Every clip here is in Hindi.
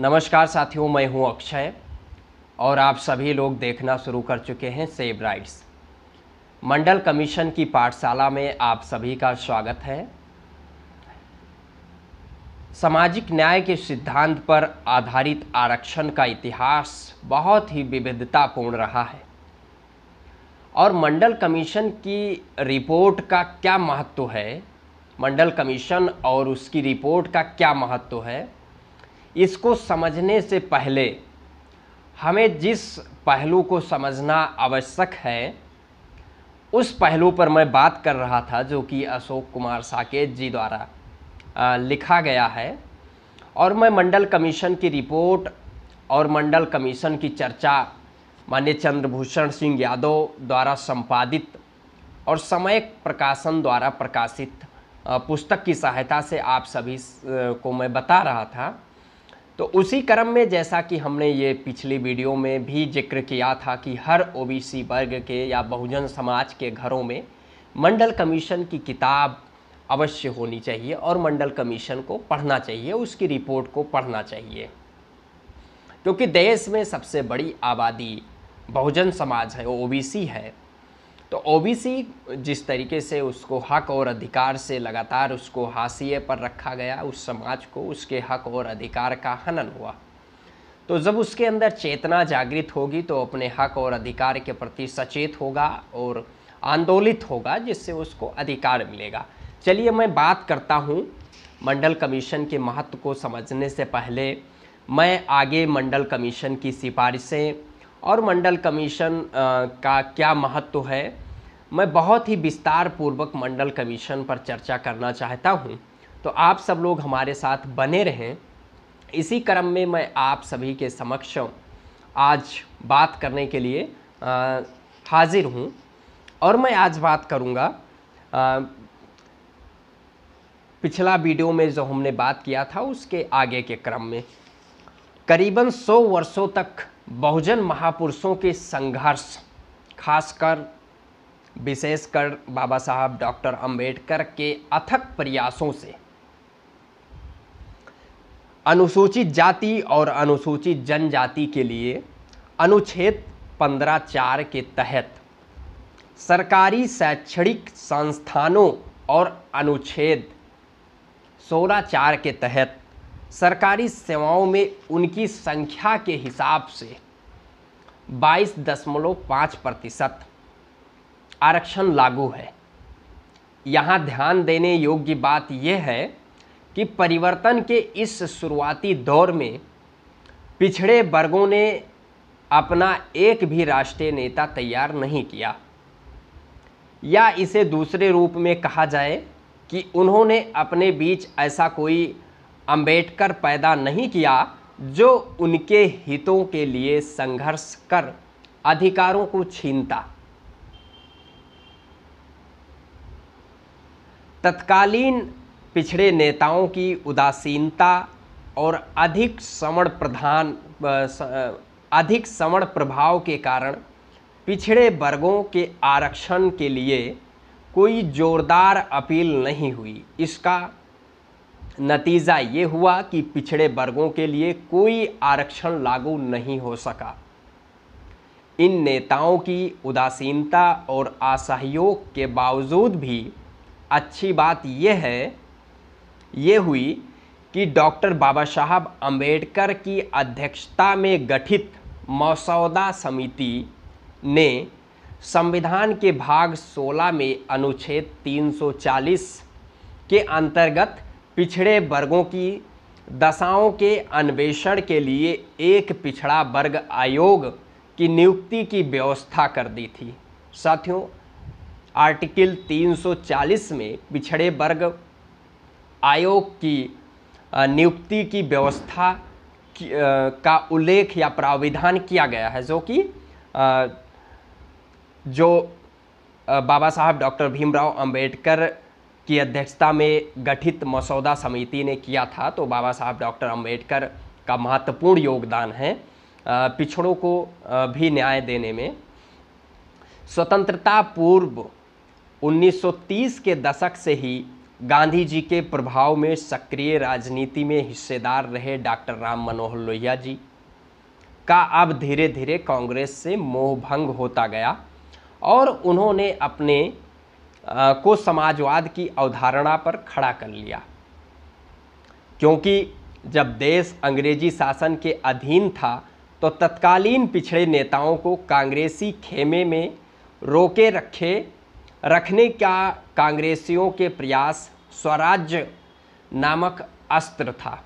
नमस्कार साथियों, मैं हूं अक्षय और आप सभी लोग देखना शुरू कर चुके हैं सेव राइट्स। मंडल कमीशन की पाठशाला में आप सभी का स्वागत है। सामाजिक न्याय के सिद्धांत पर आधारित आरक्षण का इतिहास बहुत ही विविधतापूर्ण रहा है और मंडल कमीशन की रिपोर्ट का क्या महत्व है, मंडल कमीशन और उसकी रिपोर्ट का क्या महत्व है, इसको समझने से पहले हमें जिस पहलू को समझना आवश्यक है उस पहलू पर मैं बात कर रहा था, जो कि अशोक कुमार साकेत जी द्वारा लिखा गया है। और मैं मंडल कमीशन की रिपोर्ट और मंडल कमीशन की चर्चा माननीय चंद्रभूषण सिंह यादव द्वारा संपादित और समय प्रकाशन द्वारा प्रकाशित पुस्तक की सहायता से आप सभी को मैं बता रहा था। तो उसी क्रम में जैसा कि हमने ये पिछली वीडियो में भी जिक्र किया था कि हर ओबीसी वर्ग के या बहुजन समाज के घरों में मंडल कमीशन की किताब अवश्य होनी चाहिए और मंडल कमीशन को पढ़ना चाहिए, उसकी रिपोर्ट को पढ़ना चाहिए, क्योंकि देश में सबसे बड़ी आबादी बहुजन समाज है, ओबीसी है। तो ओबीसी जिस तरीके से उसको हक और अधिकार से लगातार उसको हाशिए पर रखा गया, उस समाज को उसके हक और अधिकार का हनन हुआ। तो जब उसके अंदर चेतना जागृत होगी तो अपने हक और अधिकार के प्रति सचेत होगा और आंदोलित होगा, जिससे उसको अधिकार मिलेगा। चलिए मैं बात करता हूँ मंडल कमीशन के महत्व को समझने से पहले मैं आगे मंडल कमीशन की सिफारिशें और मंडल कमीशन का क्या महत्व है, मैं बहुत ही विस्तार पूर्वक मंडल कमीशन पर चर्चा करना चाहता हूं। तो आप सब लोग हमारे साथ बने रहें। इसी क्रम में मैं आप सभी के समक्ष आज बात करने के लिए हाजिर हूं और मैं आज बात करूंगा पिछला वीडियो में जो हमने बात किया था उसके आगे के क्रम में। करीबन 100 वर्षों तक बहुजन महापुरुषों के संघर्ष, खासकर विशेषकर बाबा साहब डॉक्टर अंबेडकर के अथक प्रयासों से अनुसूचित जाति और अनुसूचित जनजाति के लिए अनुच्छेद 15(4) के तहत सरकारी शैक्षणिक संस्थानों और अनुच्छेद 16(4) के तहत सरकारी सेवाओं में उनकी संख्या के हिसाब से 22.5% आरक्षण लागू है। यहाँ ध्यान देने योग्य बात यह है कि परिवर्तन के इस शुरुआती दौर में पिछड़े वर्गों ने अपना एक भी राष्ट्रीय नेता तैयार नहीं किया, या इसे दूसरे रूप में कहा जाए कि उन्होंने अपने बीच ऐसा कोई अंबेडकर पैदा नहीं किया जो उनके हितों के लिए संघर्ष कर अधिकारों को छीनता। तत्कालीन पिछड़े नेताओं की उदासीनता और अधिक सवर्ण प्रभाव के कारण पिछड़े वर्गों के आरक्षण के लिए कोई जोरदार अपील नहीं हुई। इसका नतीजा ये हुआ कि पिछड़े वर्गों के लिए कोई आरक्षण लागू नहीं हो सका। इन नेताओं की उदासीनता और असहयोग के बावजूद भी अच्छी बात यह हुई कि डॉक्टर बाबा साहब अंबेडकर की अध्यक्षता में गठित मसौदा समिति ने संविधान के भाग 16 में अनुच्छेद 340 के अंतर्गत पिछड़े वर्गों की दशाओं के अन्वेषण के लिए एक पिछड़ा वर्ग आयोग की नियुक्ति की व्यवस्था कर दी थी। साथियों, आर्टिकल 340 में पिछड़े वर्ग आयोग की नियुक्ति की व्यवस्था का उल्लेख या प्राविधान किया गया है, जो बाबा साहब डॉक्टर भीमराव अंबेडकर की अध्यक्षता में गठित मसौदा समिति ने किया था। तो बाबा साहब डॉक्टर अंबेडकर का महत्वपूर्ण योगदान है पिछड़ों को भी न्याय देने में। स्वतंत्रता पूर्व 1930 के दशक से ही गांधी जी के प्रभाव में सक्रिय राजनीति में हिस्सेदार रहे डॉक्टर राम मनोहर लोहिया जी का अब धीरे धीरे कांग्रेस से मोहभंग होता गया और उन्होंने अपने को समाजवाद की अवधारणा पर खड़ा कर लिया, क्योंकि जब देश अंग्रेजी शासन के अधीन था तो तत्कालीन पिछड़े नेताओं को कांग्रेसी खेमे में रोके रखने का कांग्रेसियों के प्रयास स्वराज्य नामक अस्त्र था।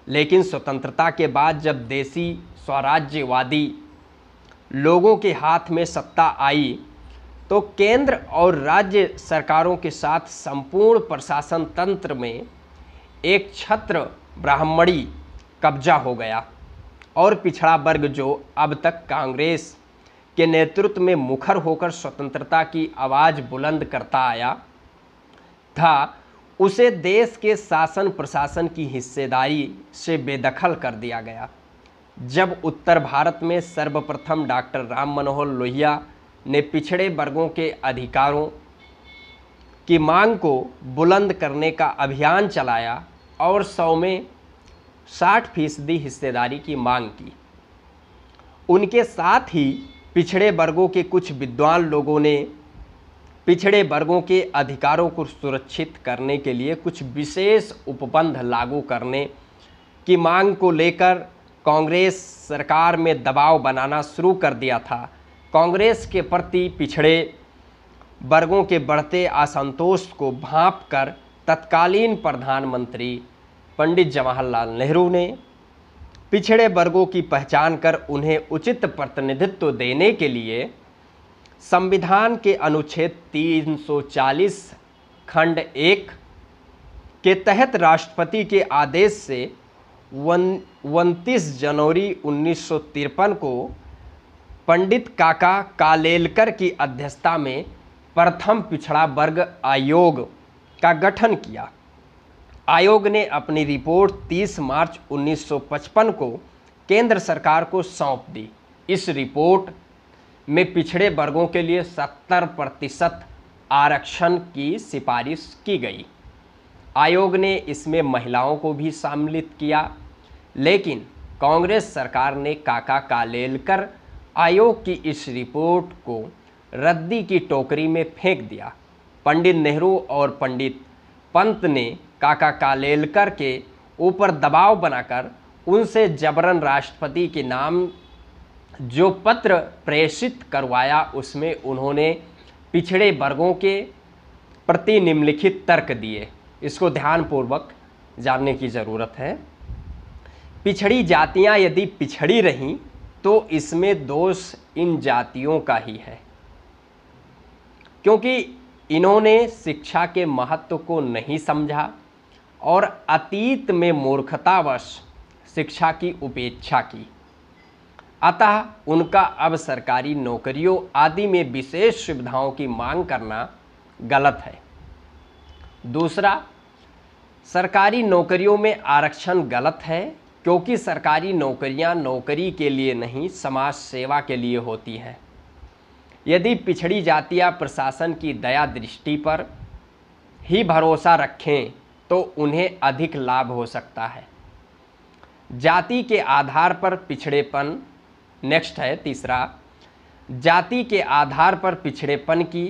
लेकिन स्वतंत्रता के बाद जब देसी स्वराज्यवादी लोगों के हाथ में सत्ता आई तो केंद्र और राज्य सरकारों के साथ संपूर्ण प्रशासन तंत्र में एक छत्र ब्राह्मणी कब्जा हो गया और पिछड़ा वर्ग जो अब तक कांग्रेस के नेतृत्व में मुखर होकर स्वतंत्रता की आवाज़ बुलंद करता आया था, उसे देश के शासन प्रशासन की हिस्सेदारी से बेदखल कर दिया गया। जब उत्तर भारत में सर्वप्रथम डॉक्टर राम मनोहर लोहिया ने पिछड़े वर्गों के अधिकारों की मांग को बुलंद करने का अभियान चलाया और 100 में 60% हिस्सेदारी की मांग की, उनके साथ ही पिछड़े वर्गों के कुछ विद्वान लोगों ने पिछड़े वर्गों के अधिकारों को सुरक्षित करने के लिए कुछ विशेष उपबंध लागू करने की मांग को लेकर कांग्रेस सरकार में दबाव बनाना शुरू कर दिया था। कांग्रेस के प्रति पिछड़े वर्गों के बढ़ते असंतोष को भांपकर तत्कालीन प्रधानमंत्री पंडित जवाहरलाल नेहरू ने पिछड़े वर्गों की पहचान कर उन्हें उचित प्रतिनिधित्व देने के लिए संविधान के अनुच्छेद 340 खंड 1 के तहत राष्ट्रपति के आदेश से 29 जनवरी 1953 को पंडित काका कालेलकर की अध्यक्षता में प्रथम पिछड़ा वर्ग आयोग का गठन किया। आयोग ने अपनी रिपोर्ट 30 मार्च 1955 को केंद्र सरकार को सौंप दी। इस रिपोर्ट में पिछड़े वर्गों के लिए 70% आरक्षण की सिफारिश की गई। आयोग ने इसमें महिलाओं को भी सम्मिलित किया, लेकिन कांग्रेस सरकार ने काका कालेलकर आयोग की इस रिपोर्ट को रद्दी की टोकरी में फेंक दिया। पंडित नेहरू और पंडित पंत ने काका कालेलकर के ऊपर दबाव बनाकर उनसे जबरन राष्ट्रपति के नाम जो पत्र प्रेषित करवाया, उसमें उन्होंने पिछड़े वर्गों के प्रति निम्नलिखित तर्क दिए। इसको ध्यानपूर्वक जानने की ज़रूरत है। पिछड़ी जातियां यदि पिछड़ी रहीं तो इसमें दोष इन जातियों का ही है, क्योंकि इन्होंने शिक्षा के महत्व को नहीं समझा और अतीत में मूर्खतावश शिक्षा की उपेक्षा की। अतः उनका अब सरकारी नौकरियों आदि में विशेष सुविधाओं की मांग करना गलत है। दूसरा, सरकारी नौकरियों में आरक्षण गलत है, क्योंकि सरकारी नौकरियां नौकरी के लिए नहीं, समाज सेवा के लिए होती हैं। यदि पिछड़ी जातियां प्रशासन की दया दृष्टि पर ही भरोसा रखें तो उन्हें अधिक लाभ हो सकता है। जाति के आधार पर पिछड़ेपन, नेक्स्ट है तीसरा, जाति के आधार पर पिछड़ेपन की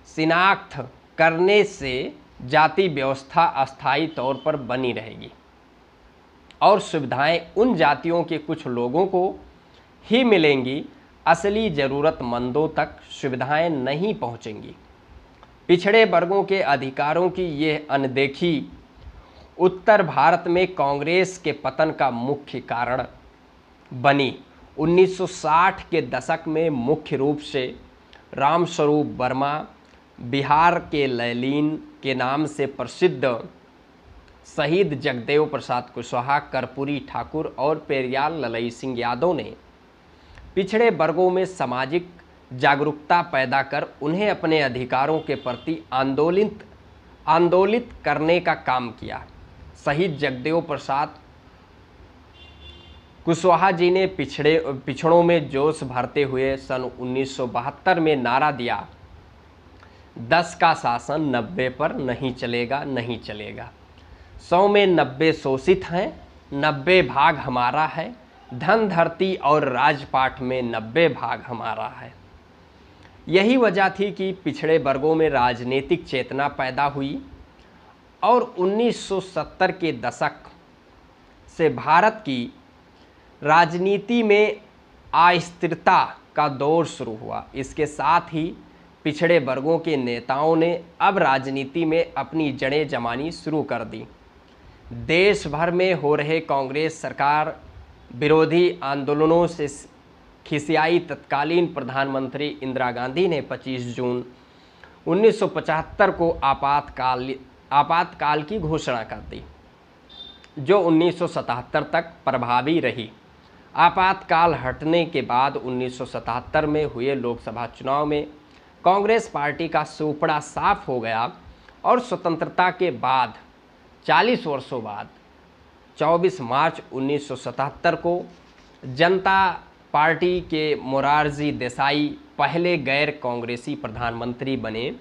शिनाख्त करने से जाति व्यवस्था अस्थायी तौर पर बनी रहेगी और सुविधाएं उन जातियों के कुछ लोगों को ही मिलेंगी, असली ज़रूरतमंदों तक सुविधाएं नहीं पहुंचेंगी। पिछड़े वर्गों के अधिकारों की यह अनदेखी उत्तर भारत में कांग्रेस के पतन का मुख्य कारण बनी। 1960 के दशक में मुख्य रूप से रामस्वरूप वर्मा, बिहार के लैलीन के नाम से प्रसिद्ध शहीद जगदेव प्रसाद कुशवाहा, कर्पूरी ठाकुर और पेरियार ललई सिंह यादव ने पिछड़े वर्गों में सामाजिक जागरूकता पैदा कर उन्हें अपने अधिकारों के प्रति आंदोलित करने का काम किया। शहीद जगदेव प्रसाद कुशवाहा जी ने पिछड़ों में जोश भरते हुए सन 1972 में नारा दिया, 10 का शासन 90 पर नहीं चलेगा, नहीं चलेगा। 100 में 90 शोषित हैं, 90 भाग हमारा है। धन धरती और राजपाट में 90 भाग हमारा है। यही वजह थी कि पिछड़े वर्गों में राजनीतिक चेतना पैदा हुई और 1970 के दशक से भारत की राजनीति में अस्थिरता का दौर शुरू हुआ। इसके साथ ही पिछड़े वर्गों के नेताओं ने अब राजनीति में अपनी जड़ें जमानी शुरू कर दी। देश भर में हो रहे कांग्रेस सरकार विरोधी आंदोलनों से खिसियाई तत्कालीन प्रधानमंत्री इंदिरा गांधी ने 25 जून 1975 को आपातकाल की घोषणा कर दी, जो 1977 तक प्रभावी रही। आपातकाल हटने के बाद 1977 में हुए लोकसभा चुनाव में कांग्रेस पार्टी का सुपड़ा साफ हो गया और स्वतंत्रता के बाद 40 वर्षों बाद 24 मार्च 1977 को जनता पार्टी के मोरारजी देसाई पहले गैर कांग्रेसी प्रधानमंत्री बने।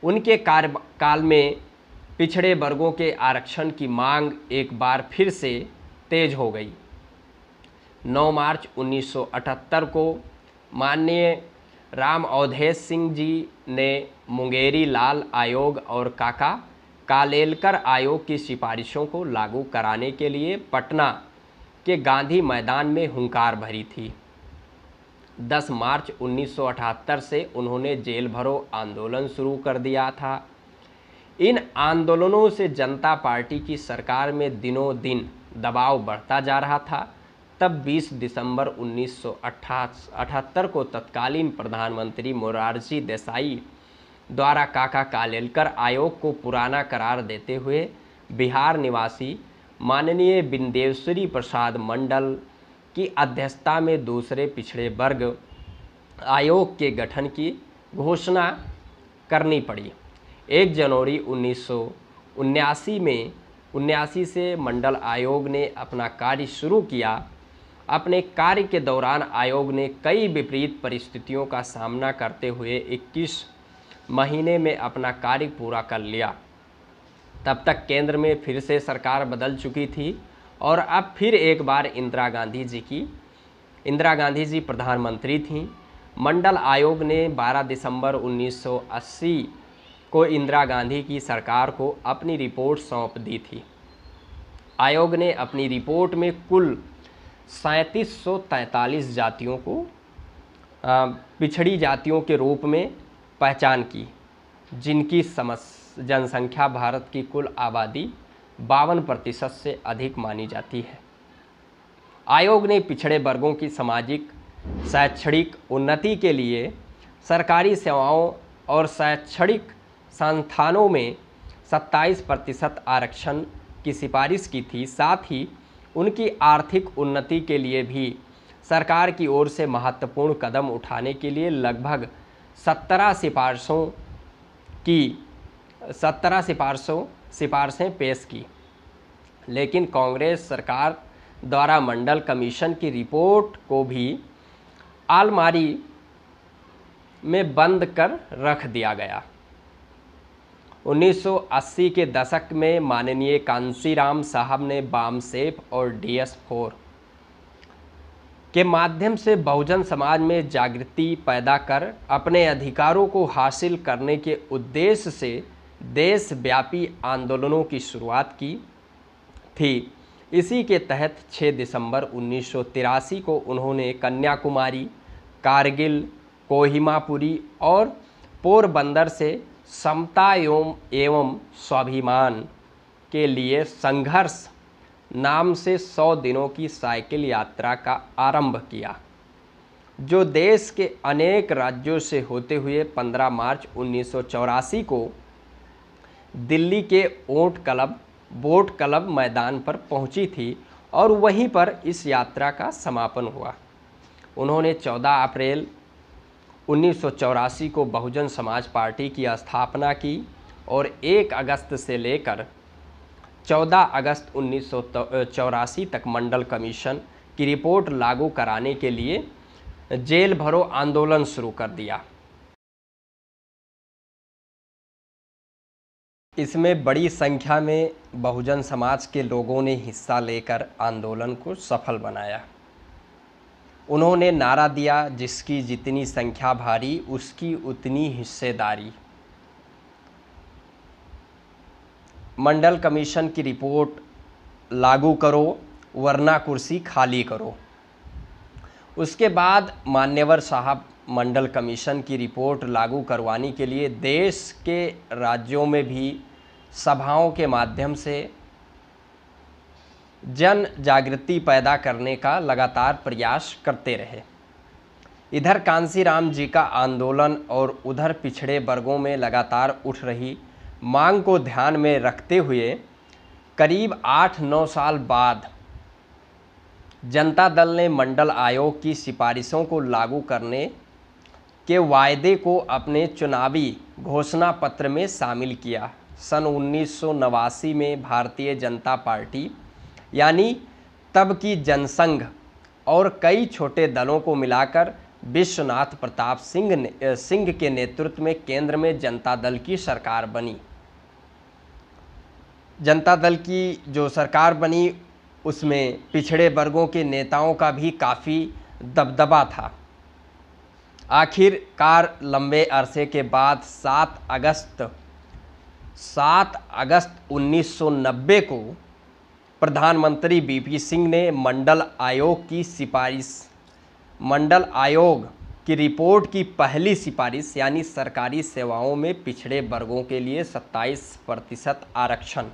उनके कार्यकाल में पिछड़े वर्गों के आरक्षण की मांग एक बार फिर से तेज हो गई। 9 मार्च 1978 को माननीय राम अवधेश सिंह जी ने मुंगेरी लाल आयोग और काका कालेलकर आयोग की सिफारिशों को लागू कराने के लिए पटना के गांधी मैदान में हुंकार भरी थी। 10 मार्च 1978 से उन्होंने जेल भरो आंदोलन शुरू कर दिया था। इन आंदोलनों से जनता पार्टी की सरकार में दिनों दिन दबाव बढ़ता जा रहा था। तब 20 दिसंबर 1978 को तत्कालीन प्रधानमंत्री मोरारजी देसाई द्वारा काका कालेलकर आयोग को पुराना करार देते हुए बिहार निवासी माननीय बिंदेश्वरी प्रसाद मंडल की अध्यक्षता में दूसरे पिछड़े वर्ग आयोग के गठन की घोषणा करनी पड़ी। 1 जनवरी 1979 से मंडल आयोग ने अपना कार्य शुरू किया। अपने कार्य के दौरान आयोग ने कई विपरीत परिस्थितियों का सामना करते हुए 21 महीने में अपना कार्य पूरा कर लिया। तब तक केंद्र में फिर से सरकार बदल चुकी थी और अब फिर एक बार इंदिरा गांधी जी प्रधानमंत्री थीं। मंडल आयोग ने 12 दिसंबर 1980 को इंदिरा गांधी की सरकार को अपनी रिपोर्ट सौंप दी थी। आयोग ने अपनी रिपोर्ट में कुल 3743 जातियों को पिछड़ी जातियों के रूप में पहचान की, जिनकी जनसंख्या भारत की कुल आबादी 52% से अधिक मानी जाती है। आयोग ने पिछड़े वर्गों की सामाजिक शैक्षणिक उन्नति के लिए सरकारी सेवाओं और शैक्षणिक संस्थानों में 27% आरक्षण की सिफारिश की थी। साथ ही उनकी आर्थिक उन्नति के लिए भी सरकार की ओर से महत्वपूर्ण कदम उठाने के लिए लगभग 17 सिफारिशें पेश की। लेकिन कांग्रेस सरकार द्वारा मंडल कमीशन की रिपोर्ट को भी अलमारी में बंद कर रख दिया गया। 1980 के दशक में माननीय कांशीराम साहब ने बामसेफ और DS4 के माध्यम से बहुजन समाज में जागृति पैदा कर अपने अधिकारों को हासिल करने के उद्देश्य से देशव्यापी आंदोलनों की शुरुआत की थी। इसी के तहत 6 दिसंबर 1983 को उन्होंने कन्याकुमारी, कारगिल, कोहिमापुरी और पोरबंदर से समता एवं स्वाभिमान के लिए संघर्ष नाम से 100 दिनों की साइकिल यात्रा का आरंभ किया, जो देश के अनेक राज्यों से होते हुए 15 मार्च 1984 को दिल्ली के बोट क्लब मैदान पर पहुंची थी और वहीं पर इस यात्रा का समापन हुआ। उन्होंने 14 अप्रैल 1984 को बहुजन समाज पार्टी की स्थापना की और 1 अगस्त से लेकर 14 अगस्त 1984 तक मंडल कमीशन की रिपोर्ट लागू कराने के लिए जेल भरो आंदोलन शुरू कर दिया। इसमें बड़ी संख्या में बहुजन समाज के लोगों ने हिस्सा लेकर आंदोलन को सफल बनाया। उन्होंने नारा दिया, जिसकी जितनी संख्या भारी उसकी उतनी हिस्सेदारी। मंडल कमीशन की रिपोर्ट लागू करो वरना कुर्सी खाली करो। उसके बाद मान्यवर साहब मंडल कमीशन की रिपोर्ट लागू करवाने के लिए देश के राज्यों में भी सभाओं के माध्यम से जन जागृति पैदा करने का लगातार प्रयास करते रहे। इधर कांसीराम जी का आंदोलन और उधर पिछड़े वर्गों में लगातार उठ रही मांग को ध्यान में रखते हुए करीब 8-9 साल बाद जनता दल ने मंडल आयोग की सिफारिशों को लागू करने के वायदे को अपने चुनावी घोषणा पत्र में शामिल किया। सन 1989 में भारतीय जनता पार्टी यानी तब की जनसंघ और कई छोटे दलों को मिलाकर विश्वनाथ प्रताप सिंह के नेतृत्व में केंद्र में जनता दल की सरकार बनी। जनता दल की जो सरकार बनी उसमें पिछड़े वर्गों के नेताओं का भी काफ़ी दबदबा था। आखिरकार लंबे अरसे के बाद 7 अगस्त 1990 को प्रधानमंत्री बीपी सिंह ने मंडल आयोग की रिपोर्ट की पहली सिफारिश यानी सरकारी सेवाओं में पिछड़े वर्गों के लिए 27% आरक्षण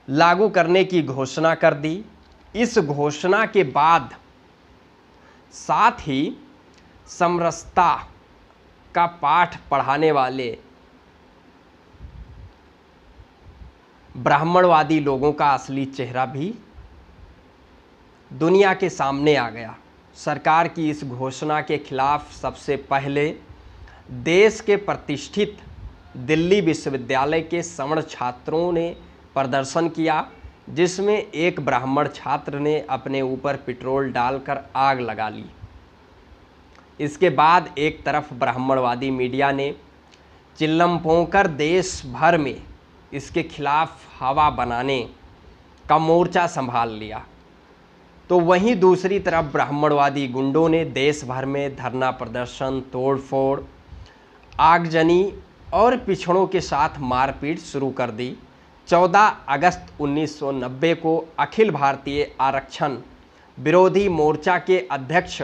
लागू करने की घोषणा कर दी। इस घोषणा के बाद साथ ही समरसता का पाठ पढ़ाने वाले ब्राह्मणवादी लोगों का असली चेहरा भी दुनिया के सामने आ गया। सरकार की इस घोषणा के खिलाफ सबसे पहले देश के प्रतिष्ठित दिल्ली विश्वविद्यालय के सवर्ण छात्रों ने प्रदर्शन किया, जिसमें एक ब्राह्मण छात्र ने अपने ऊपर पेट्रोल डालकर आग लगा ली। इसके बाद एक तरफ ब्राह्मणवादी मीडिया ने चिल्लम पोंकर देश भर में इसके खिलाफ हवा बनाने का मोर्चा संभाल लिया, तो वहीं दूसरी तरफ ब्राह्मणवादी गुंडों ने देश भर में धरना प्रदर्शन, तोड़फोड़, आगजनी और पिछड़ों के साथ मारपीट शुरू कर दी। 14 अगस्त 1990 को अखिल भारतीय आरक्षण विरोधी मोर्चा के अध्यक्ष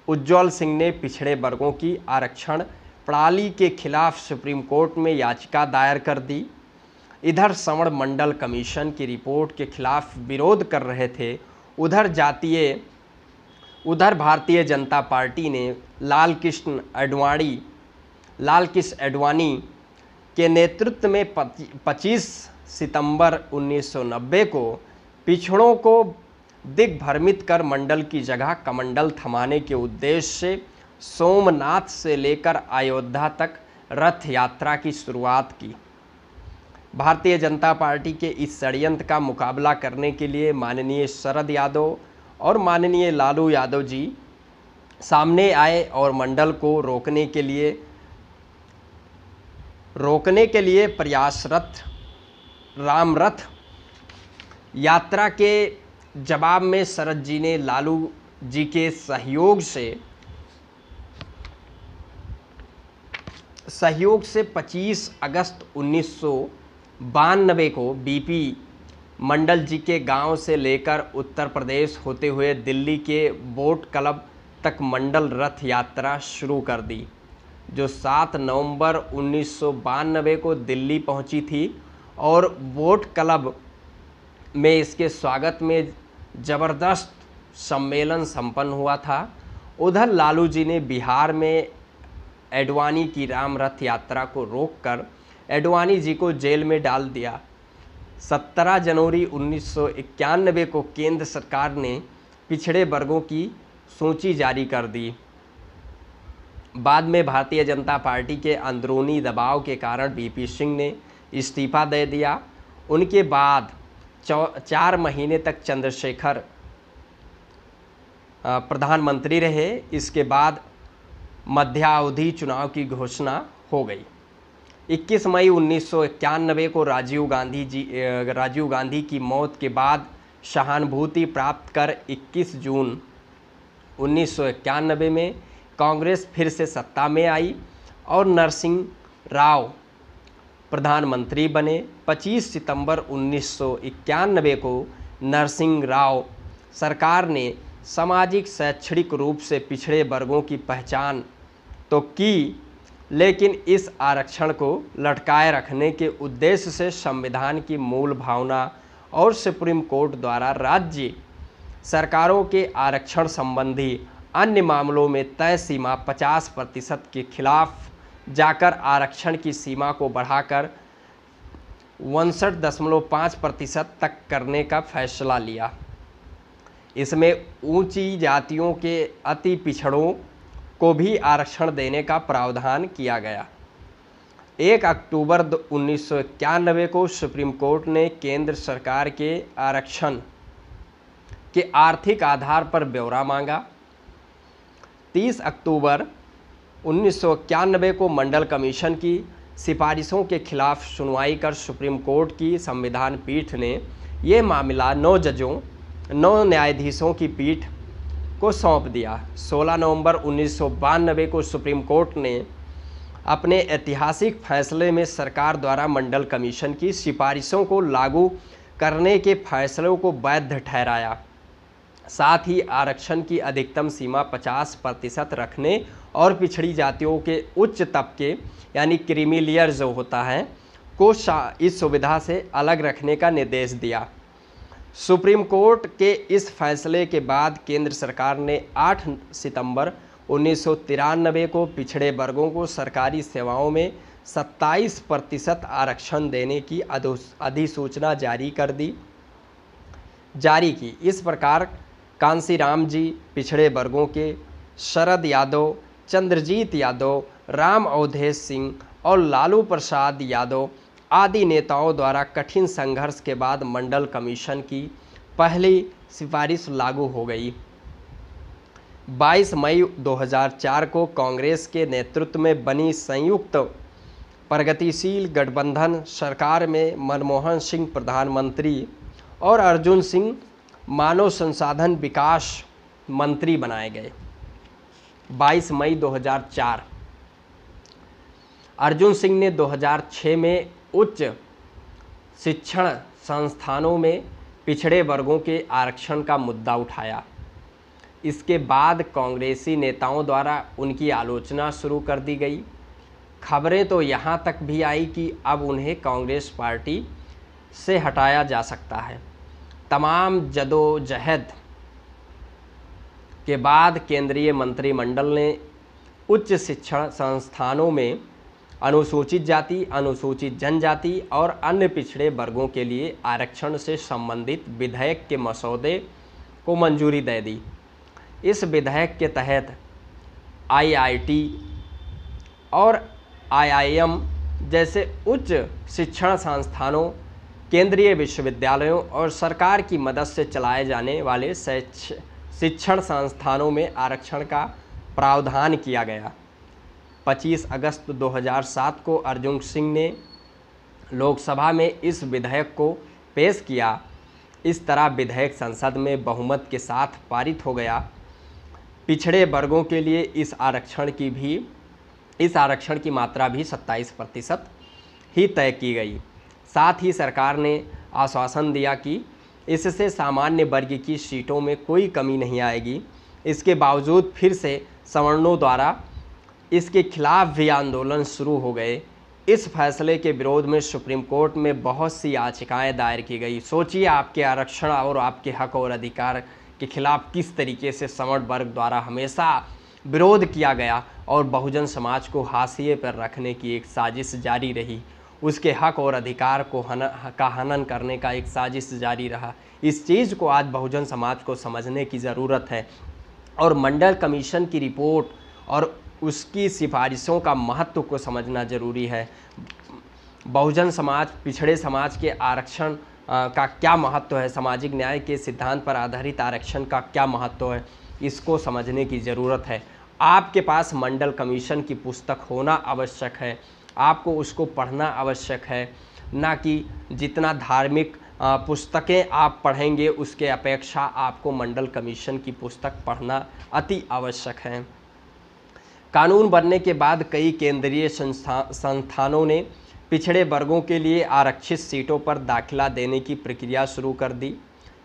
उज्ज्वल सिंह ने पिछड़े वर्गों की आरक्षण प्रणाली के खिलाफ सुप्रीम कोर्ट में याचिका दायर कर दी। इधर सवर्ण मंडल कमीशन की रिपोर्ट के खिलाफ विरोध कर रहे थे, उधर भारतीय जनता पार्टी ने लाल कृष्ण आडवाणी के नेतृत्व में 25 सितंबर 1990 को पिछड़ों को दिग्भ्रमित कर मंडल की जगह कमंडल थमाने के उद्देश्य से सोमनाथ से लेकर अयोध्या तक रथ यात्रा की शुरुआत की। भारतीय जनता पार्टी के इस षड्यंत्र का मुकाबला करने के लिए माननीय शरद यादव और माननीय लालू यादव जी सामने आए और मंडल को रोकने के लिए प्रयासरत रामरथ यात्रा के जवाब में शरद जी ने लालू जी के सहयोग से 25 अगस्त 1992 को बीपी मंडल जी के गांव से लेकर उत्तर प्रदेश होते हुए दिल्ली के बोट क्लब तक मंडल रथ यात्रा शुरू कर दी, जो 7 नवंबर 1992 को दिल्ली पहुंची थी और बोट क्लब में इसके स्वागत में ज़बरदस्त सम्मेलन संपन्न हुआ था। उधर लालू जी ने बिहार में एडवाणी की राम रथ यात्रा को रोककर एडवाणी जी को जेल में डाल दिया। 17 जनवरी 1991 को केंद्र सरकार ने पिछड़े वर्गों की सूची जारी कर दी। बाद में भारतीय जनता पार्टी के अंदरूनी दबाव के कारण बीपी सिंह ने इस्तीफा दे दिया। उनके बाद 4 महीने तक चंद्रशेखर प्रधानमंत्री रहे। इसके बाद मध्यावधि चुनाव की घोषणा हो गई। 21 मई 1991 को राजीव गांधी की मौत के बाद सहानुभूति प्राप्त कर 21 जून 1991 में कांग्रेस फिर से सत्ता में आई और नरसिंह राव प्रधानमंत्री बने। 25 सितंबर 1991 को नरसिंह राव सरकार ने सामाजिक शैक्षणिक रूप से पिछड़े वर्गों की पहचान तो की, लेकिन इस आरक्षण को लटकाए रखने के उद्देश्य से संविधान की मूल भावना और सुप्रीम कोर्ट द्वारा राज्य सरकारों के आरक्षण संबंधी अन्य मामलों में तय सीमा 50% के खिलाफ जाकर आरक्षण की सीमा को बढ़ाकर 59.5% तक करने का फैसला लिया। इसमें ऊंची जातियों के अति पिछड़ों को भी आरक्षण देने का प्रावधान किया गया। 1 अक्टूबर 1991 को सुप्रीम कोर्ट ने केंद्र सरकार के आरक्षण के आर्थिक आधार पर ब्यौरा मांगा। 30 अक्टूबर 1991 को मंडल कमीशन की सिफारिशों के खिलाफ सुनवाई कर सुप्रीम कोर्ट की संविधान पीठ ने ये मामला 9 न्यायाधीशों की पीठ को सौंप दिया। 16 नवंबर 1992 को सुप्रीम कोर्ट ने अपने ऐतिहासिक फैसले में सरकार द्वारा मंडल कमीशन की सिफारिशों को लागू करने के फैसलों को वैध ठहराया। साथ ही आरक्षण की अधिकतम सीमा 50% रखने और पिछड़ी जातियों के उच्च तबके यानी क्रीमी लेयर जो होता है को इस सुविधा से अलग रखने का निर्देश दिया। सुप्रीम कोर्ट के इस फैसले के बाद केंद्र सरकार ने 8 सितंबर 1993 को पिछड़े वर्गों को सरकारी सेवाओं में 27% आरक्षण देने की अधिसूचना जारी की। इस प्रकार कांसीराम जी पिछड़े वर्गों के, शरद यादव, चंद्रजीत यादव, राम अवधेश सिंह और लालू प्रसाद यादव आदि नेताओं द्वारा कठिन संघर्ष के बाद मंडल कमीशन की पहली सिफारिश लागू हो गई। 22 मई 2004 को कांग्रेस के नेतृत्व में बनी संयुक्त प्रगतिशील गठबंधन सरकार में मनमोहन सिंह प्रधानमंत्री और अर्जुन सिंह मानव संसाधन विकास मंत्री बनाए गए। 22 मई 2004 अर्जुन सिंह ने 2006 में उच्च शिक्षण संस्थानों में पिछड़े वर्गों के आरक्षण का मुद्दा उठाया। इसके बाद कांग्रेसी नेताओं द्वारा उनकी आलोचना शुरू कर दी गई। खबरें तो यहाँ तक भी आई कि अब उन्हें कांग्रेस पार्टी से हटाया जा सकता है। तमाम जदोजहद के बाद केंद्रीय मंत्रिमंडल ने उच्च शिक्षण संस्थानों में अनुसूचित जाति, अनुसूचित जनजाति और अन्य पिछड़े वर्गों के लिए आरक्षण से संबंधित विधेयक के मसौदे को मंजूरी दे दी। इस विधेयक के तहत आईआईटी और आईआईएम जैसे उच्च शिक्षण संस्थानों, केंद्रीय विश्वविद्यालयों और सरकार की मदद से चलाए जाने वाले शिक्षण संस्थानों में आरक्षण का प्रावधान किया गया। 25 अगस्त 2007 को अर्जुन सिंह ने लोकसभा में इस विधेयक को पेश किया। इस तरह विधेयक संसद में बहुमत के साथ पारित हो गया। पिछड़े वर्गों के लिए इस आरक्षण की मात्रा भी 27% ही तय की गई। साथ ही सरकार ने आश्वासन दिया कि इससे सामान्य वर्ग की सीटों में कोई कमी नहीं आएगी। इसके बावजूद फिर से सवर्णों द्वारा इसके खिलाफ भी आंदोलन शुरू हो गए। इस फैसले के विरोध में सुप्रीम कोर्ट में बहुत सी याचिकाएं दायर की गई। सोचिए, आपके आरक्षण और आपके हक और अधिकार के खिलाफ किस तरीके से सवर्ण वर्ग द्वारा हमेशा विरोध किया गया और बहुजन समाज को हाशिए पर रखने की एक साजिश जारी रही। उसके हक और अधिकार को हनन करने का एक साजिश जारी रहा। इस चीज़ को आज बहुजन समाज को समझने की ज़रूरत है और मंडल कमीशन की रिपोर्ट और उसकी सिफारिशों का महत्व को समझना जरूरी है। बहुजन समाज, पिछड़े समाज के आरक्षण का क्या महत्व है, सामाजिक न्याय के सिद्धांत पर आधारित आरक्षण का क्या महत्व है, इसको समझने की ज़रूरत है। आपके पास मंडल कमीशन की पुस्तक होना आवश्यक है। आपको उसको पढ़ना आवश्यक है, ना कि जितना धार्मिक पुस्तकें आप पढ़ेंगे उसके अपेक्षा आपको मंडल कमीशन की पुस्तक पढ़ना अति आवश्यक है। कानून बनने के बाद कई केंद्रीय संस्थानों ने पिछड़े वर्गों के लिए आरक्षित सीटों पर दाखिला देने की प्रक्रिया शुरू कर दी,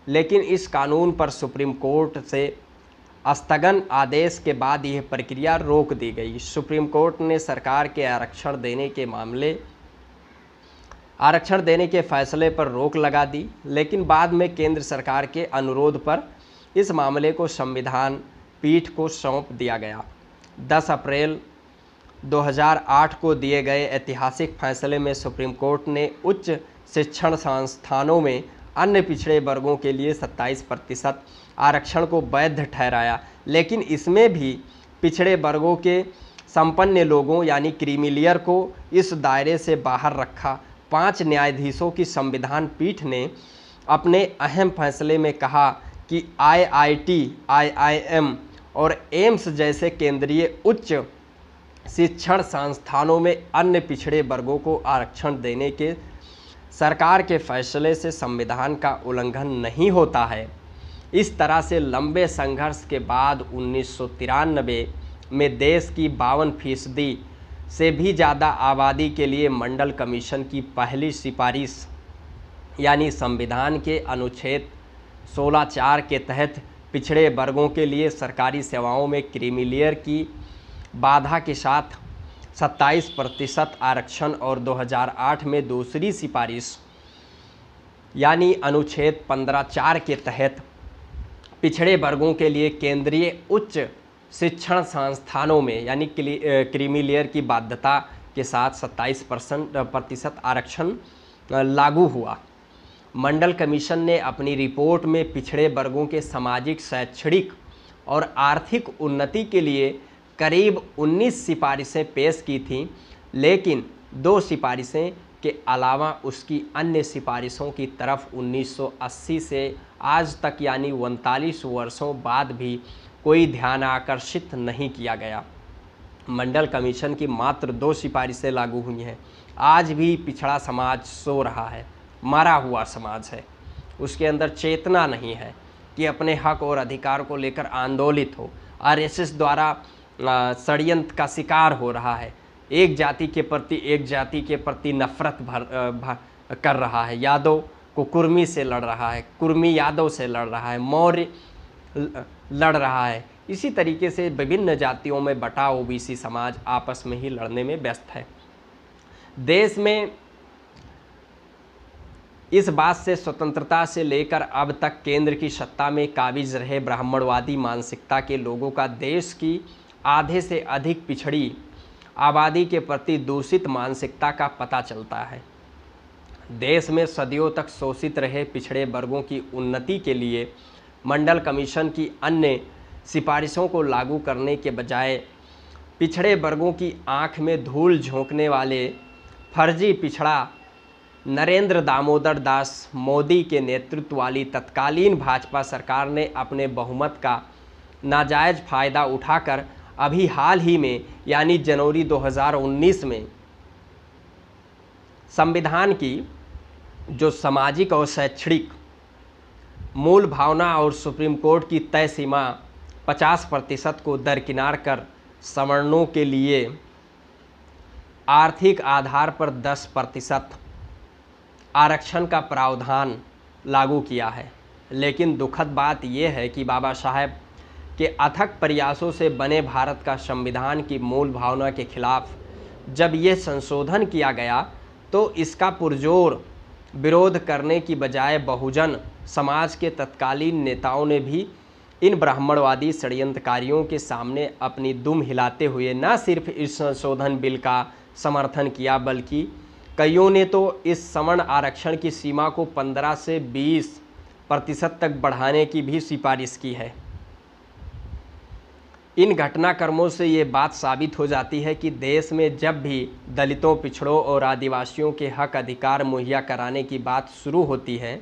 लेकिन इस कानून पर सुप्रीम कोर्ट से स्थगन आदेश के बाद यह प्रक्रिया रोक दी गई। सुप्रीम कोर्ट ने सरकार के आरक्षण देने के फैसले पर रोक लगा दी, लेकिन बाद में केंद्र सरकार के अनुरोध पर इस मामले को संविधान पीठ को सौंप दिया गया। 10 अप्रैल 2008 को दिए गए ऐतिहासिक फैसले में सुप्रीम कोर्ट ने उच्च शिक्षण संस्थानों में अन्य पिछड़े वर्गों के लिए 27% आरक्षण को वैध ठहराया, लेकिन इसमें भी पिछड़े वर्गों के संपन्न लोगों यानी क्रीमी लेयर को इस दायरे से बाहर रखा। 5 न्यायाधीशों की संविधान पीठ ने अपने अहम फैसले में कहा कि IIT, IIM और एम्स जैसे केंद्रीय उच्च शिक्षण संस्थानों में अन्य पिछड़े वर्गों को आरक्षण देने के सरकार के फैसले से संविधान का उल्लंघन नहीं होता है। इस तरह से लंबे संघर्ष के बाद 1993 में देश की 52% से भी ज़्यादा आबादी के लिए मंडल कमीशन की पहली सिफारिश यानी संविधान के अनुच्छेद 16(4) के तहत पिछड़े वर्गों के लिए सरकारी सेवाओं में क्रीमी लेयर की बाधा के साथ 27% आरक्षण और 2008 में दूसरी सिफारिश यानी अनुच्छेद 15(4) के तहत पिछड़े वर्गों के लिए केंद्रीय उच्च शिक्षण संस्थानों में यानी क्रीमी लेयर की बाध्यता के साथ 27% आरक्षण लागू हुआ। मंडल कमीशन ने अपनी रिपोर्ट में पिछड़े वर्गों के सामाजिक, शैक्षणिक और आर्थिक उन्नति के लिए करीब 19 सिफारिशें पेश की थीं, लेकिन 2 सिफारिशें के अलावा उसकी अन्य सिफारिशों की तरफ 1980 से आज तक यानी 39 वर्षों बाद भी कोई ध्यान आकर्षित नहीं किया गया। मंडल कमीशन की मात्र 2 सिफारिशें लागू हुई हैं। आज भी पिछड़ा समाज सो रहा है, मरा हुआ समाज है, उसके अंदर चेतना नहीं है कि अपने हक और अधिकार को लेकर आंदोलित हो। RSS द्वारा षड्यंत्र का शिकार हो रहा है, एक जाति के प्रति नफरत कर रहा है। यादव को कुर्मी से लड़ रहा है, कुर्मी यादव से लड़ रहा है, मौर्य लड़ रहा है। इसी तरीके से विभिन्न जातियों में बटा OBC समाज आपस में ही लड़ने में व्यस्त है। देश में इस बात से स्वतंत्रता से लेकर अब तक केंद्र की सत्ता में काबिज रहे ब्राह्मणवादी मानसिकता के लोगों का देश की आधे से अधिक पिछड़ी आबादी के प्रति दूषित मानसिकता का पता चलता है। देश में सदियों तक शोषित रहे पिछड़े वर्गों की उन्नति के लिए मंडल कमीशन की अन्य सिफारिशों को लागू करने के बजाय पिछड़े वर्गों की आंख में धूल झोंकने वाले फर्जी पिछड़ा नरेंद्र दामोदर दास मोदी के नेतृत्व वाली तत्कालीन भाजपा सरकार ने अपने बहुमत का नाजायज़ फ़ायदा उठाकर अभी हाल ही में यानी जनवरी 2019 में संविधान की जो सामाजिक और शैक्षणिक मूल भावना और सुप्रीम कोर्ट की तय सीमा 50% को दरकिनार कर सवर्णों के लिए आर्थिक आधार पर 10% आरक्षण का प्रावधान लागू किया है। लेकिन दुखद बात यह है कि बाबा साहेब के अथक प्रयासों से बने भारत का संविधान की मूल भावना के खिलाफ जब यह संशोधन किया गया तो इसका पुरजोर विरोध करने की बजाय बहुजन समाज के तत्कालीन नेताओं ने भी इन ब्राह्मणवादी षड्यंत्रकारियों के सामने अपनी दुम हिलाते हुए न सिर्फ इस संशोधन बिल का समर्थन किया बल्कि कईयों ने तो इस सवर्ण आरक्षण की सीमा को 15 से 20% तक बढ़ाने की भी सिफारिश की है। इन घटनाक्रमों से ये बात साबित हो जाती है कि देश में जब भी दलितों, पिछड़ों और आदिवासियों के हक अधिकार मुहैया कराने की बात शुरू होती है,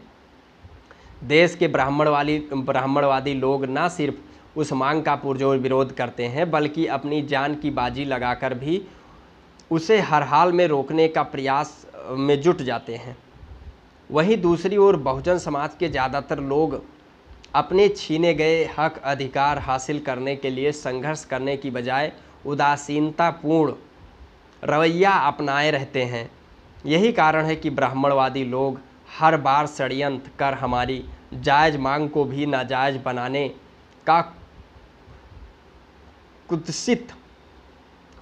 देश के ब्राह्मणवादी लोग न सिर्फ उस मांग का पुरजोर विरोध करते हैं बल्कि अपनी जान की बाजी लगाकर भी उसे हर हाल में रोकने का प्रयास में जुट जाते हैं। वहीं दूसरी ओर बहुजन समाज के ज़्यादातर लोग अपने छीने गए हक अधिकार हासिल करने के लिए संघर्ष करने की बजाय उदासीनतापूर्ण रवैया अपनाए रहते हैं। यही कारण है कि ब्राह्मणवादी लोग हर बार षड्यंत्र कर हमारी जायज़ मांग को भी नाजायज़ बनाने का कुत्सित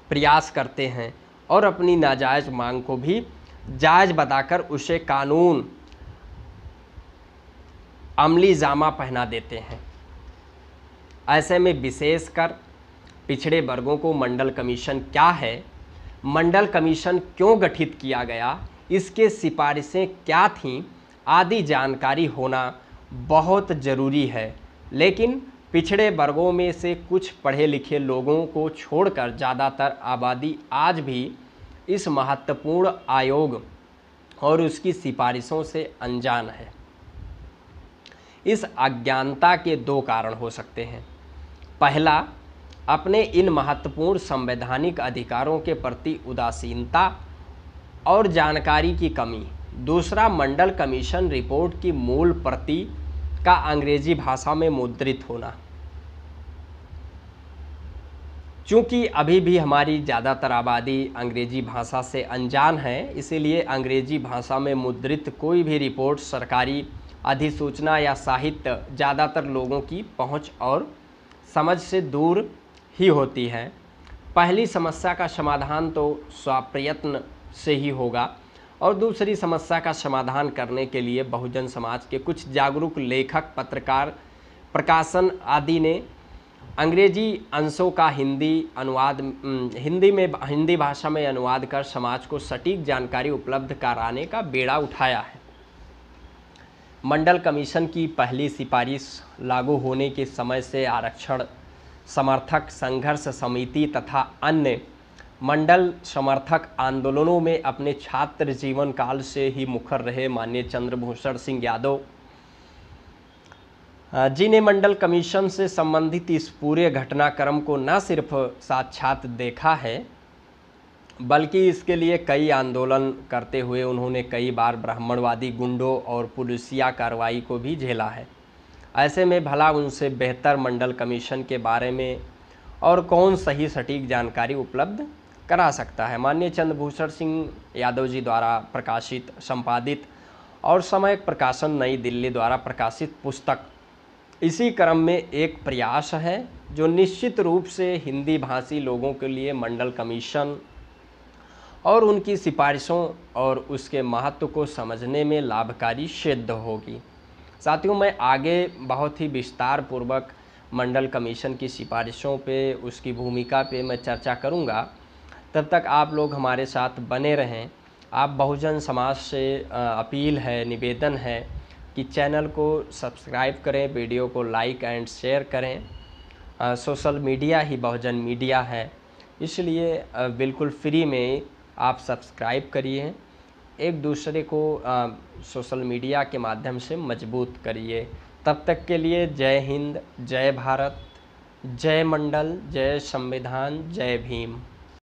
प्रयास करते हैं और अपनी नाजायज़ मांग को भी जायज़ बताकर उसे कानून अमली जामा पहना देते हैं। ऐसे में विशेषकर पिछड़े वर्गों को मंडल कमीशन क्या है, मंडल कमीशन क्यों गठित किया गया, इसके सिफारिशें क्या थीं आदि जानकारी होना बहुत ज़रूरी है। लेकिन पिछड़े वर्गों में से कुछ पढ़े लिखे लोगों को छोड़कर ज़्यादातर आबादी आज भी इस महत्वपूर्ण आयोग और उसकी सिफारिशों से अनजान है। इस अज्ञानता के दो कारण हो सकते हैं। पहला, अपने इन महत्वपूर्ण संवैधानिक अधिकारों के प्रति उदासीनता और जानकारी की कमी। दूसरा, मंडल कमीशन रिपोर्ट की मूल प्रति का अंग्रेजी भाषा में मुद्रित होना। चूँकि अभी भी हमारी ज़्यादातर आबादी अंग्रेजी भाषा से अनजान है, इसीलिए अंग्रेजी भाषा में मुद्रित कोई भी रिपोर्ट, सरकारी अधिसूचना या साहित्य ज़्यादातर लोगों की पहुंच और समझ से दूर ही होती है। पहली समस्या का समाधान तो स्वप्रयत्न से ही होगा और दूसरी समस्या का समाधान करने के लिए बहुजन समाज के कुछ जागरूक लेखक, पत्रकार, प्रकाशन आदि ने अंग्रेजी अंशों का हिंदी भाषा में अनुवाद कर समाज को सटीक जानकारी उपलब्ध कराने का बेड़ा उठाया है। मंडल कमीशन की पहली सिफारिश लागू होने के समय से आरक्षण समर्थक संघर्ष समिति तथा अन्य मंडल समर्थक आंदोलनों में अपने छात्र जीवन काल से ही मुखर रहे माननीय चंद्रभूषण सिंह यादव जी ने मंडल कमीशन से संबंधित इस पूरे घटनाक्रम को न सिर्फ साक्षात देखा है, बल्कि इसके लिए कई आंदोलन करते हुए उन्होंने कई बार ब्राह्मणवादी गुंडों और पुलिसिया कार्रवाई को भी झेला है। ऐसे में भला उनसे बेहतर मंडल कमीशन के बारे में और कौन सही सटीक जानकारी उपलब्ध करा सकता है। माननीय चंद्रभूषण सिंह यादव जी द्वारा प्रकाशित, संपादित और सामयिक प्रकाशन नई दिल्ली द्वारा प्रकाशित पुस्तक इसी क्रम में एक प्रयास है, जो निश्चित रूप से हिंदी भाषी लोगों के लिए मंडल कमीशन और उनकी सिफारिशों और उसके महत्व को समझने में लाभकारी सिद्ध होगी। साथियों, मैं आगे बहुत ही विस्तार पूर्वक मंडल कमीशन की सिफारिशों पे, उसकी भूमिका पे मैं चर्चा करूंगा। तब तक आप लोग हमारे साथ बने रहें। आप बहुजन समाज से अपील है, निवेदन है कि चैनल को सब्सक्राइब करें, वीडियो को लाइक एंड शेयर करें। सोशल मीडिया ही बहुजन मीडिया है, इसलिए बिल्कुल फ्री में आप सब्सक्राइब करिए। एक दूसरे को सोशल मीडिया के माध्यम से मजबूत करिए। तब तक के लिए जय हिंद, जय भारत, जय मंडल, जय संविधान, जय भीम।